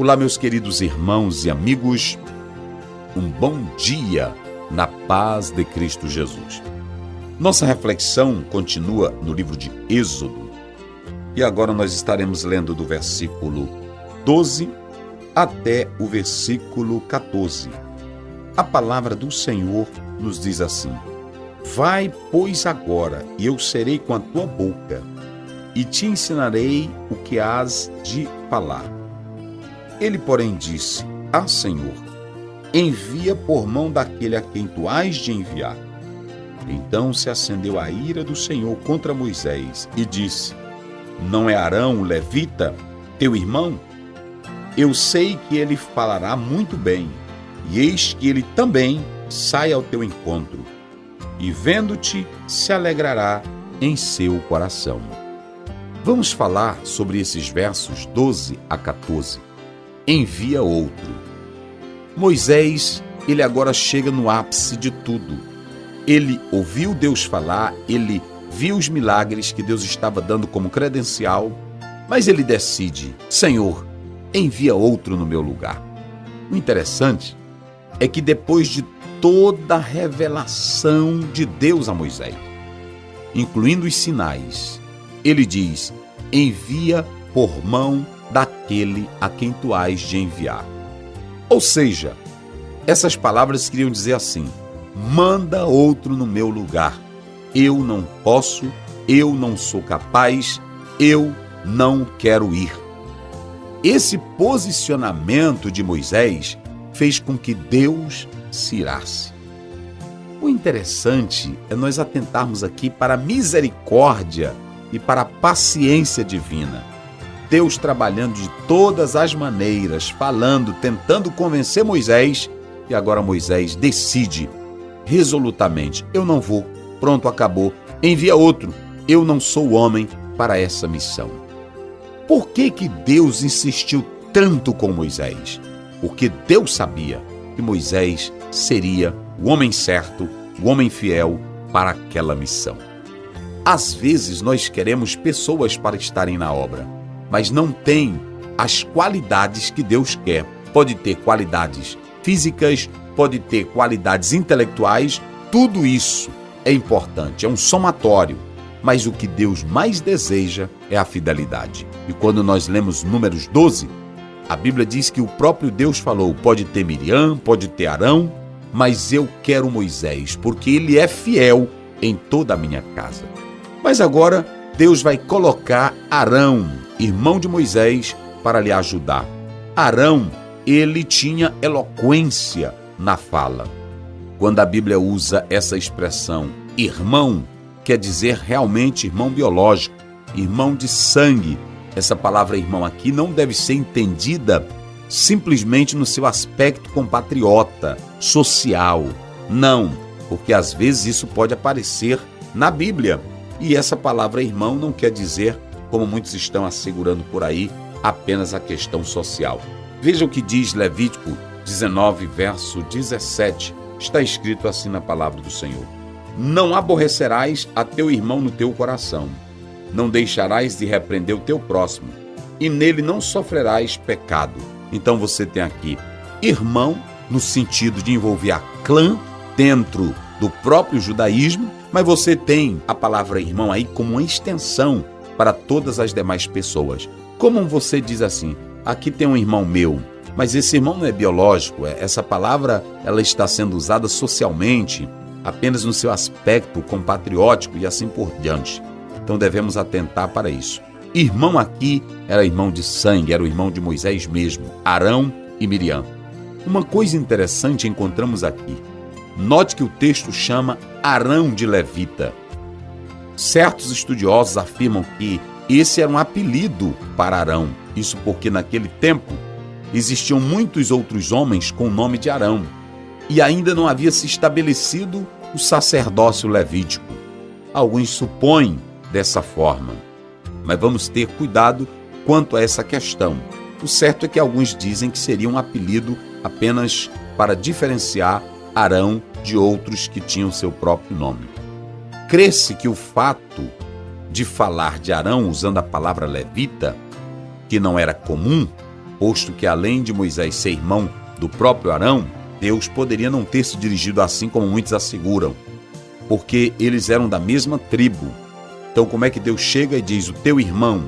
Olá, meus queridos irmãos e amigos, um bom dia na paz de Cristo Jesus. Nossa reflexão continua no livro de Êxodo e agora nós estaremos lendo do versículo 12 até o versículo 14. A palavra do Senhor nos diz assim: Vai, pois, agora, e eu serei com a tua boca, e te ensinarei o que hás de falar. Ele, porém, disse: Senhor, envia por mão daquele a quem tu hás de enviar. Então se acendeu a ira do Senhor contra Moisés e disse: Não é Arão, o levita, teu irmão? Eu sei que ele falará muito bem, e eis que ele também sai ao teu encontro, e vendo-te se alegrará em seu coração. Vamos falar sobre esses versos 12 a 14. Envia outro. Moisés, ele agora chega no ápice de tudo. Ele ouviu Deus falar, ele viu os milagres que Deus estava dando como credencial, mas ele decide: Senhor, envia outro no meu lugar. O interessante é que depois de toda a revelação de Deus a Moisés, incluindo os sinais, ele diz: envia por mão daquele a quem tu hás de enviar. Ou seja, essas palavras queriam dizer assim: manda outro no meu lugar. Eu não posso, eu não sou capaz, eu não quero ir. Esse posicionamento de Moisés fez com que Deus se irasse. O interessante é nós atentarmos aqui para a misericórdia e para a paciência divina. Deus trabalhando de todas as maneiras, falando, tentando convencer Moisés, e agora Moisés decide resolutamente: eu não vou, pronto, acabou, envia outro, eu não sou o homem para essa missão. Por que Deus insistiu tanto com Moisés? Porque Deus sabia que Moisés seria o homem certo, o homem fiel para aquela missão. Às vezes nós queremos pessoas para estarem na obra, mas não tem as qualidades que Deus quer. Pode ter qualidades físicas, pode ter qualidades intelectuais, tudo isso é importante, é um somatório, mas o que Deus mais deseja é a fidelidade. E quando nós lemos Números 12, a Bíblia diz que o próprio Deus falou: pode ter Miriam, pode ter Arão, mas eu quero Moisés, porque ele é fiel em toda a minha casa. Mas agora Deus vai colocar Arão, irmão de Moisés, para lhe ajudar. Arão, ele tinha eloquência na fala. Quando a Bíblia usa essa expressão irmão, quer dizer realmente irmão biológico, irmão de sangue. Essa palavra irmão aqui não deve ser entendida simplesmente no seu aspecto compatriota, social. Não, porque às vezes isso pode aparecer na Bíblia. E essa palavra irmão não quer dizer, como muitos estão assegurando por aí, apenas a questão social. Veja o que diz Levítico 19, verso 17. Está escrito assim na palavra do Senhor: Não aborrecerás a teu irmão no teu coração, não deixarás de repreender o teu próximo, e nele não sofrerás pecado. Então você tem aqui irmão no sentido de envolver a clã dentro do próprio judaísmo, mas você tem a palavra irmão aí como uma extensão para todas as demais pessoas. Como você diz assim: aqui tem um irmão meu, mas esse irmão não é biológico, essa palavra ela está sendo usada socialmente, apenas no seu aspecto compatriótico e assim por diante. Então devemos atentar para isso. Irmão aqui era irmão de sangue, era o irmão de Moisés mesmo, Arão e Miriam. Uma coisa interessante encontramos aqui. Note que o texto chama Arão de levita. Certos estudiosos afirmam que esse era um apelido para Arão. Isso porque naquele tempo existiam muitos outros homens com o nome de Arão e ainda não havia se estabelecido o sacerdócio levítico. Alguns supõem dessa forma, mas vamos ter cuidado quanto a essa questão. O certo é que alguns dizem que seria um apelido apenas para diferenciar Arão de outros que tinham seu próprio nome. Crê-se que o fato de falar de Arão usando a palavra levita, que não era comum, posto que além de Moisés ser irmão do próprio Arão, Deus poderia não ter se dirigido assim como muitos asseguram, porque eles eram da mesma tribo. Então como é que Deus chega e diz, o teu irmão?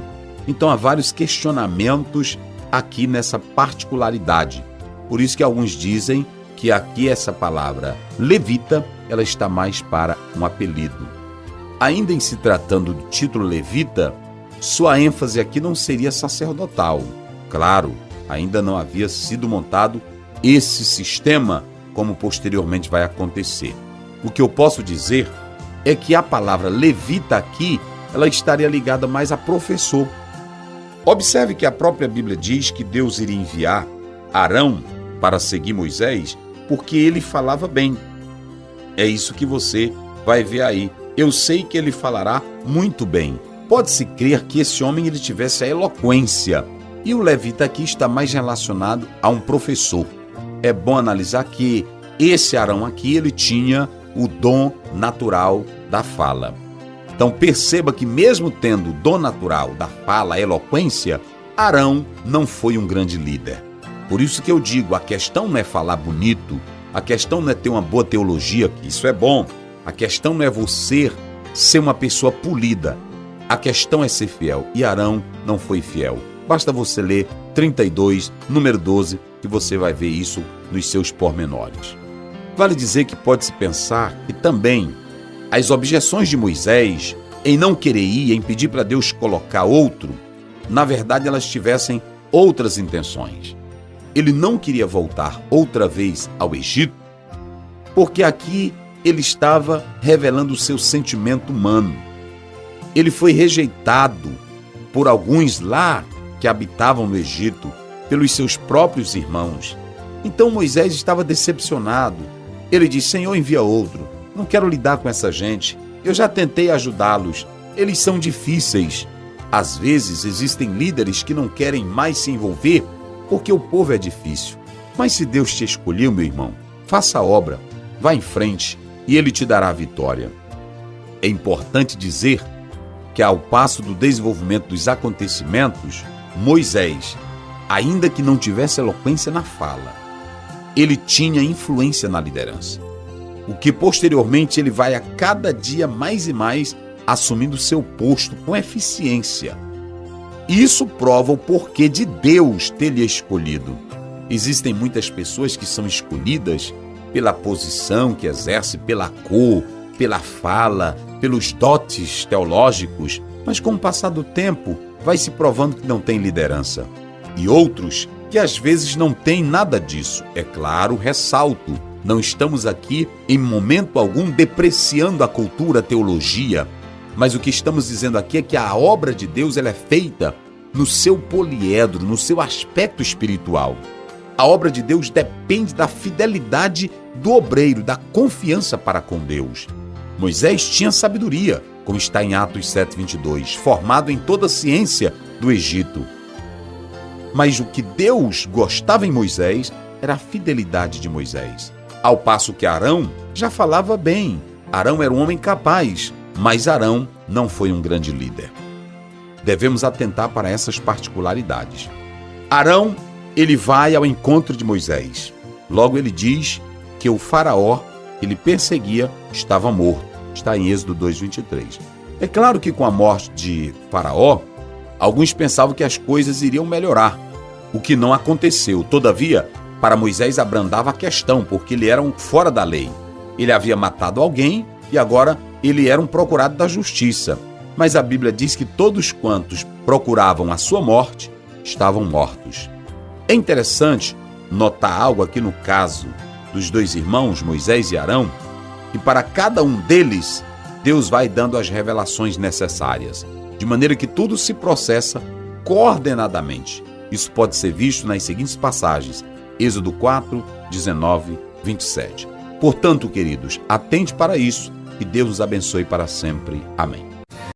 Então há vários questionamentos aqui nessa particularidade. Por isso que alguns dizem que aqui essa palavra levita, ela está mais para um apelido. Ainda em se tratando do título levita, sua ênfase aqui não seria sacerdotal. Claro, ainda não havia sido montado esse sistema, como posteriormente vai acontecer. O que eu posso dizer é que a palavra levita aqui, ela estaria ligada mais a professor. Observe que a própria Bíblia diz que Deus iria enviar Arão para seguir Moisés, porque ele falava bem. É isso que você vai ver aí. Eu sei que ele falará muito bem. Pode-se crer que esse homem ele tivesse a eloquência. E o levita aqui está mais relacionado a um professor. É bom analisar que esse Arão aqui, ele tinha o dom natural da fala. Então perceba que mesmo tendo o dom natural da fala, a eloquência, Arão não foi um grande líder. Por isso que eu digo, a questão não é falar bonito, a questão não é ter uma boa teologia, que isso é bom. A questão não é você ser uma pessoa polida. A questão é ser fiel. E Arão não foi fiel. Basta você ler 32, número 12, que você vai ver isso nos seus pormenores. Vale dizer que pode-se pensar que também as objeções de Moisés em não querer ir, em pedir para Deus colocar outro, na verdade elas tivessem outras intenções. Ele não queria voltar outra vez ao Egito, porque aqui ele estava revelando o seu sentimento humano. Ele foi rejeitado por alguns lá que habitavam no Egito, pelos seus próprios irmãos. Então Moisés estava decepcionado. Ele disse, Senhor, envia outro. Não quero lidar com essa gente. Eu já tentei ajudá-los. Eles são difíceis. Às vezes existem líderes que não querem mais se envolver porque o povo é difícil. Mas se Deus te escolheu, meu irmão, faça a obra, vá em frente e Ele te dará a vitória. É importante dizer que ao passo do desenvolvimento dos acontecimentos, Moisés, ainda que não tivesse eloquência na fala, ele tinha influência na liderança. O que posteriormente ele vai a cada dia mais e mais assumindo seu posto com eficiência. Isso prova o porquê de Deus ter lhe escolhido. Existem muitas pessoas que são escolhidas pela posição que exerce, pela cor, pela fala, pelos dotes teológicos, mas com o passar do tempo vai se provando que não tem liderança. E outros que às vezes não têm nada disso. É claro, ressalto, não estamos aqui em momento algum depreciando a cultura, a teologia, mas o que estamos dizendo aqui é que a obra de Deus ela é feita no seu poliedro, no seu aspecto espiritual. A obra de Deus depende da fidelidade do obreiro, da confiança para com Deus. Moisés tinha sabedoria, como está em Atos 7:22, formado em toda a ciência do Egito. Mas o que Deus gostava em Moisés era a fidelidade de Moisés. Ao passo que Arão já falava bem. Arão era um homem capaz, mas Arão não foi um grande líder. Devemos atentar para essas particularidades. Arão, ele vai ao encontro de Moisés. Logo ele diz que o faraó que ele perseguia estava morto. Está em Êxodo 2:23. É claro que com a morte de Faraó, alguns pensavam que as coisas iriam melhorar, o que não aconteceu. Todavia, para Moisés abrandava a questão, porque ele era um fora da lei. Ele havia matado alguém e agora ele era um procurado da justiça. Mas a Bíblia diz que todos quantos procuravam a sua morte estavam mortos. É interessante notar algo aqui no caso dos dois irmãos, Moisés e Arão, que para cada um deles, Deus vai dando as revelações necessárias, de maneira que tudo se processa coordenadamente. Isso pode ser visto nas seguintes passagens, Êxodo 4, 19, 27. Portanto, queridos, atente para isso, que Deus os abençoe para sempre. Amém.